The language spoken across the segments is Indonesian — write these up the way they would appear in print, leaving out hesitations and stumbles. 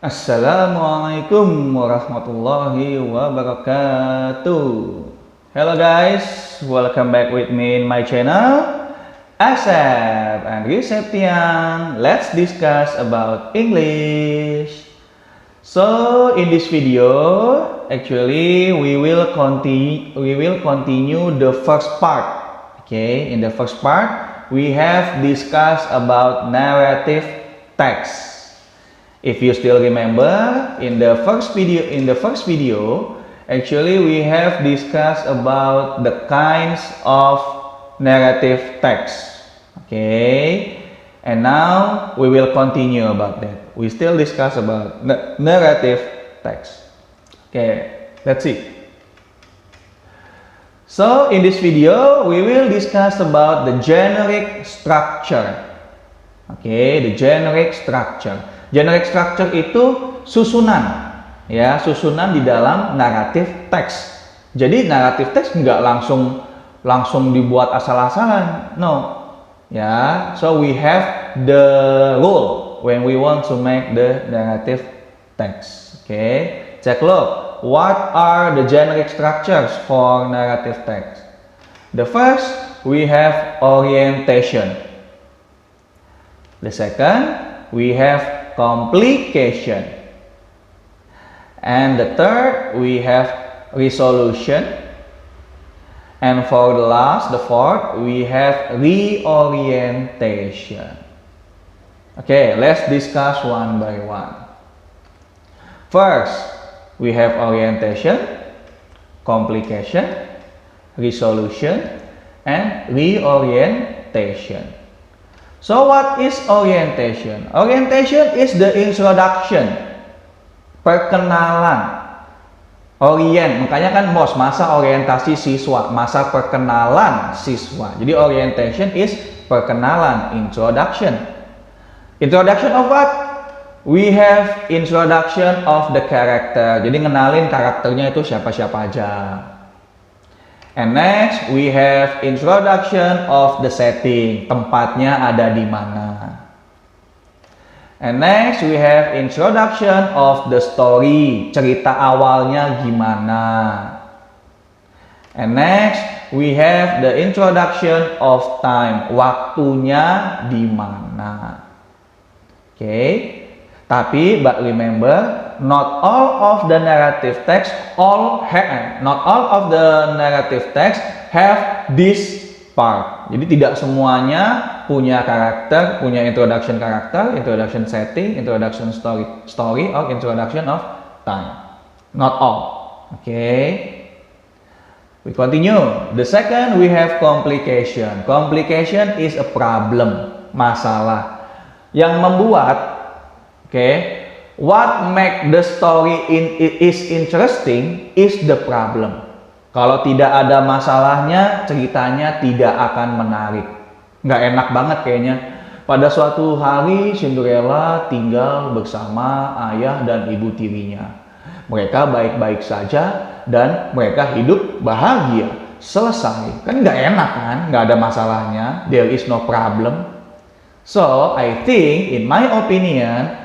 Assalamualaikum warahmatullahi wabarakatuh. Hello guys, welcome back with me in my channel Asep and Septian. Let's discuss about English. So in this video, actually we will continue the first part. Okay, in the first part we have discussed about narrative text. If you still remember, in the first video, actually we have discussed about the kinds of narrative text. Okay, and now we will continue about that. We still discuss about narrative text. Okay, let's see. So in this video, we will discuss about the generic structure. Okay, the generic structure. Generic structure itu susunan, ya, susunan di dalam naratif teks. Jadi naratif teks nggak langsung dibuat asal-asalan, no, ya. So we have the rule when we want to make the narrative text. Okay, take a look. What are the generic structures for narrative text? The first, we have orientation. The second, we have complication, and the third we have resolution, and for the fourth we have reorientation. Okay, let's discuss one by one. First, we have orientation, complication, resolution, and reorientation. So what is orientation? Orientation is the introduction, perkenalan. Orient, makanya kan masa orientasi siswa, masa perkenalan siswa. Jadi orientation is perkenalan, introduction. Introduction of what? We have introduction of the character. Jadi ngenalin karakternya itu siapa-siapa aja. And next we have introduction of the setting, tempatnya ada di mana. And next we have introduction of the story, cerita awalnya gimana. And next we have the introduction of time, waktunya di mana. Okay, tapi but remember, not all of the narrative text have this part. Jadi tidak semuanya punya karakter, punya introduction karakter, introduction setting, introduction story, or introduction of time. Not all. Okay. We continue. The second, we have complication. Complication is a problem, masalah yang membuat, okay, what make the story is interesting is the problem. Kalau tidak ada masalahnya, ceritanya tidak akan menarik. Nggak enak banget kayaknya. Pada suatu hari, Cinderella tinggal bersama ayah dan ibu tirinya. Mereka baik-baik saja dan mereka hidup bahagia. Selesai. Kan nggak enak kan? Nggak ada masalahnya. There is no problem. So, I think, in my opinion,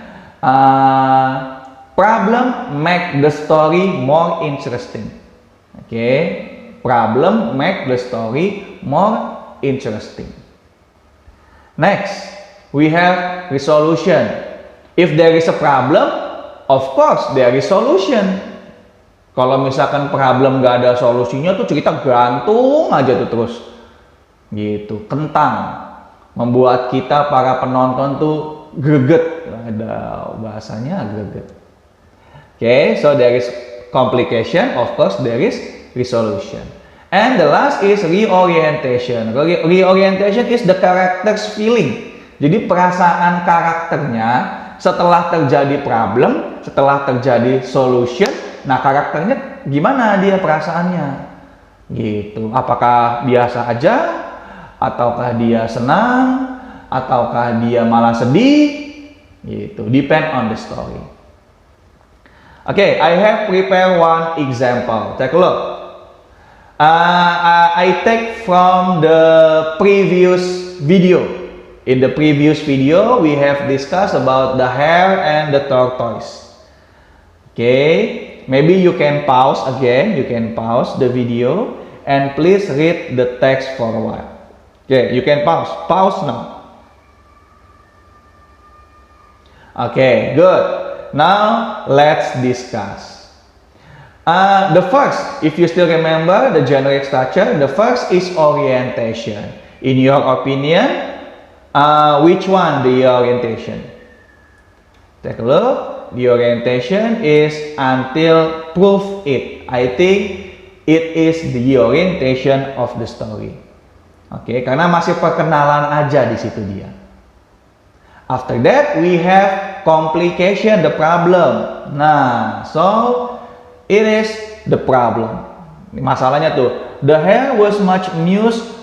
problem make the story more interesting. Okay, problem make the story more interesting. Next, we have resolution. If there is a problem, of course there is solution. Kalau misalkan problem gak ada solusinya tuh cerita gantung aja tuh terus. Gitu, kentang. Membuat kita para penonton tuh greget. Ada bahasanya greget. Okay, so there is complication, of course there is resolution. And the last is reorientation. Reorientation is the character's feeling. Jadi perasaan karakternya setelah terjadi problem, setelah terjadi solution, nah karakternya gimana dia perasaannya? Gitu. Apakah biasa aja? Ataukah dia senang? Ataukah dia malah sedih? Gitu. Depend on the story. Okay, I have prepared one example. Take a look. I take from the previous video. In the previous video, we have discussed about the hare and the tortoise. Okay, maybe you can pause again. You can pause the video and please read the text for a while. Okay, you can pause. Pause now. Okay, good. Now let's discuss. The first, if you still remember the generic structure, the first is orientation. In your opinion, which one the orientation? Take a look. The orientation is until prove it. I think it is the orientation of the story. Oke, karena masih perkenalan aja di situ dia. After that, we have complication, the problem. Nah, so it is the problem. Masalahnya tuh, the hare was much amused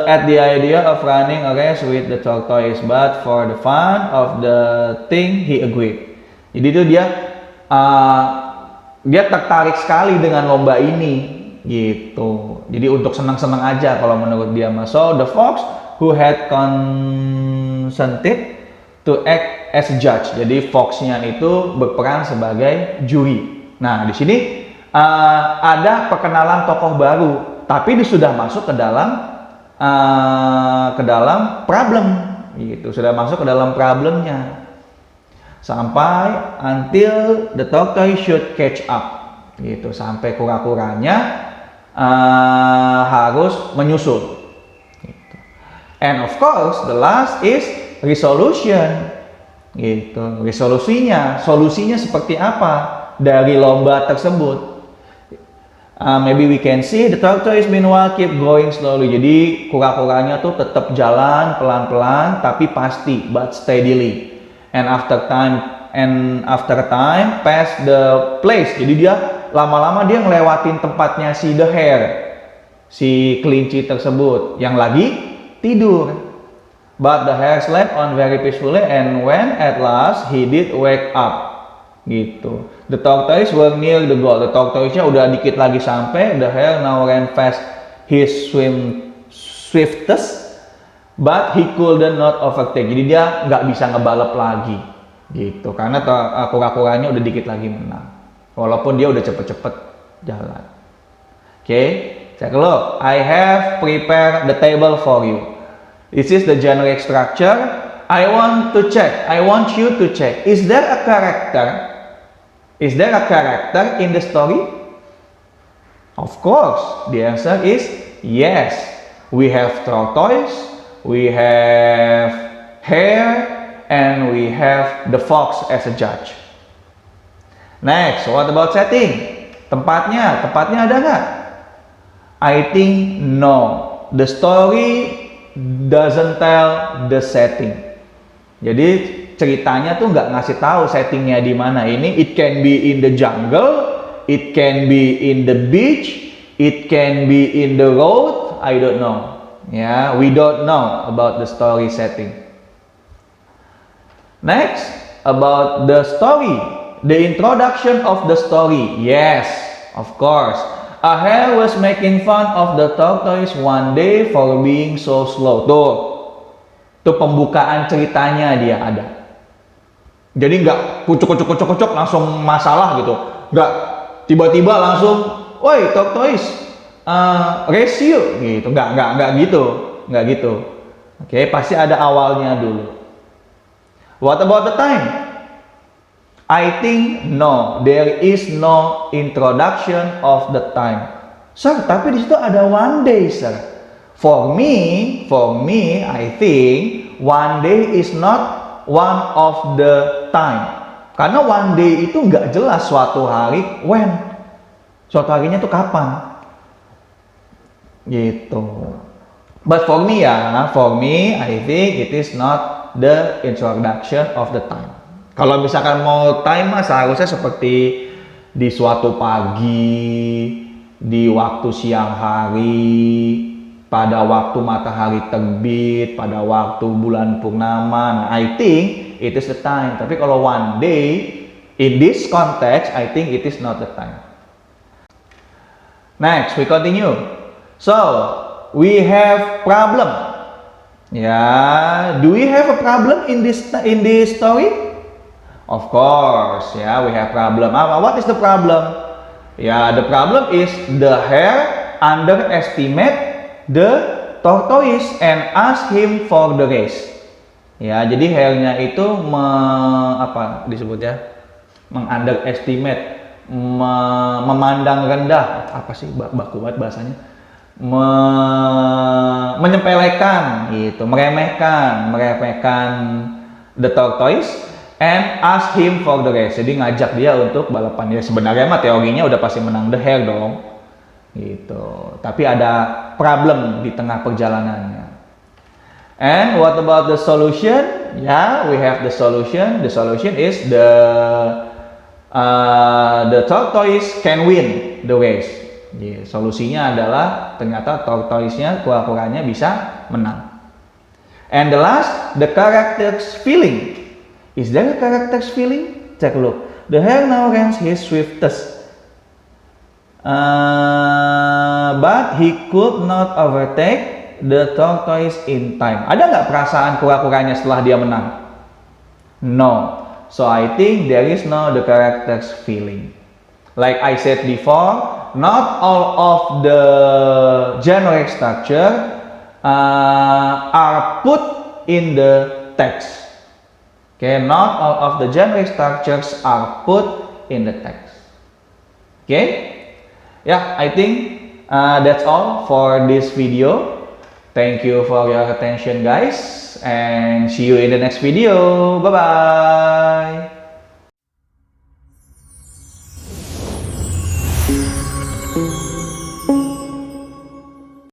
at the idea of running a race with the tortoise, but for the fun of the thing, he agreed. Jadi tuh dia tertarik sekali dengan lomba ini. Gitu. Jadi untuk senang-senang aja kalau menurut dia. So the fox who had consented to act as a judge. Jadi foxnya itu berperan sebagai juri. Nah, di sini ada perkenalan tokoh baru, tapi dia sudah masuk ke dalam problem. Gitu, sudah masuk ke dalam problemnya. Sampai until the tortoise should catch up. Gitu, sampai kura-kuranya harus menyusul. Gitu. And of course, the last is resolution. Gitu, resolusinya, solusinya seperti apa dari lomba tersebut? Maybe we can see the tortoise meanwhile keep going slowly. Jadi kura-kuranya tuh tetap jalan pelan-pelan tapi pasti, but steadily. And after time past the place. Jadi dia lama-lama dia ngelewatin tempatnya si the hare, si kelinci tersebut yang lagi tidur. But the hare slept on very peacefully, and when at last he did wake up, gitu. The tortoise were near the goal. The tortoise-nya udah dikit lagi sampai. The hare now ran fast his swiftest, but he couldn't not overtake. Jadi dia nggak bisa ngebalap lagi, gitu. Karena kura-kuranya udah dikit lagi menang. Walaupun dia udah cepet-cepet jalan. Okay, take a look. I have prepared the table for you. This is the generic structure. I want you to check. Is there a character? Is there a character in the story? Of course, the answer is yes. We have tortoise, we have hare, and we have the fox as a judge. Next, what about setting? Tempatnya ada nggak? I think no. The story doesn't tell the setting. Jadi ceritanya tuh nggak ngasih tahu settingnya di mana. Ini it can be in the jungle, it can be in the beach, it can be in the road. I don't know. Yeah, we don't know about the story setting. Next, about the story. The introduction of the story. Yes, of course. A hare was making fun of the tortoise one day for being so slow. Tuh pembukaan ceritanya dia ada. Jadi nggak kucuk langsung masalah gitu. Nggak tiba-tiba langsung, woi tortoise, race you gitu. Nggak gitu. Oke, pasti ada awalnya dulu. What about the time? I think no, there is no introduction of the time. Sir, tapi di situ ada one day, sir. For me, I think one day is not one of the time. Karena one day itu nggak jelas suatu hari when. Suatu harinya tuh kapan. Gitu. But for me, I think it is not the introduction of the time. Kalau misalkan mau time seharusnya seperti di suatu pagi, di waktu siang hari, pada waktu matahari terbit, pada waktu bulan purnama. Nah, I think it is the time. Tapi kalau one day, in this context, I think it is not the time. Next, we continue. So, we have problem. Yeah, do we have a problem in this story? Of course, yeah, we have problem. What is the problem? Yeah, the problem is the hare underestimate the tortoise and ask him for the race. Ya, jadi hare-nya itu apa disebutnya? Meng-underestimate, memandang rendah, apa sih baku banget bahasanya? Menyepelekan gitu, meremehkan the tortoise and ask him for the race. Jadi ngajak dia untuk balapan. Ya sebenarnya mah teorinya udah pasti menang the hare dong. Gitu. Tapi ada problem di tengah perjalanannya. And what about the solution? Yeah, we have the solution. The solution is the tortoise can win the race. Yeah, solusinya adalah ternyata tortoise-nya kura-kuranya bisa menang. And the last, the character's feeling. Is there a character's feeling? Take a look. The hare now runs his swiftest, but he could not overtake the tortoise in time. Ada nggak perasaan kura-kuranya setelah dia menang? No. So I think there is no the character's feeling. Like I said before, not all of the generic structure are put in the text. Okay, not all of the generic structures are put in the text. Okay, yeah, I think that's all for this video. Thank you for your attention, guys, and see you in the next video. Bye bye.